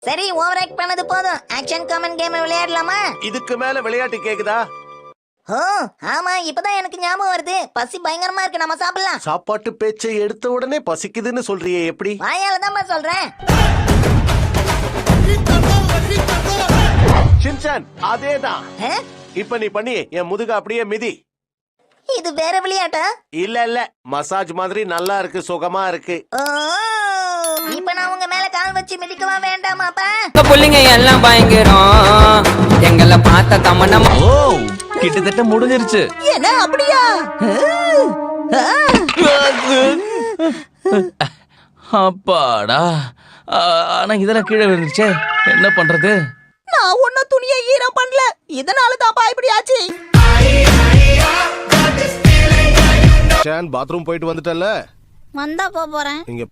சரி, over act பண்ணது போதும். ஆக்ஷன் காமன் கேம் விளையாடலாமா? இதுக்கு மேல விளையாட்டு கேக்குதா? ஓ ஆமா, இப்பதான் எனக்கு ஞாபகம் வருது. பசி பயங்கரமா இருக்கு, நம்ம சாப்பிடலாம். சாப்பாட்டு பேச்சை எடுத்த உடனே பசிக்குதுன்னு சொல்றியே எப்படி? வாயால தான் சொல்றேன். ஷின்சான், அதேதான். ஆ? இப்ப நீ பண்ணி என் முதுக அப்படியே மிதி. இது வேற விளையாட்டா? இல்ல மசாஜ் மாதிரி நல்லா இருக்கு, சுகமா இருக்கு. ஓ, இப்ப நான் உங்க மேல கால் வச்சு மிதிக்கவா வேண்டாமாப்பா? புள்ளிங்க எல்லாம் பயங்கரம், எங்களை பார்த்த தமனம். ஓ, கிட்டத்தட்ட முடிஞ்சிருச்சு. என்ன அப்படியா? அப்பாடா. ஆனா இதெல்லாம் கீழே விழுந்துருச்சே, என்ன பண்றது? நான் ஒன்னும் துணியை ஈரம் பண்ணல, இதனால தான்ப்பா இப்படி ஆச்சு. பாத்ரூம் போயிட்டு வந்துட்டல, வந்தா போறேன். இங்க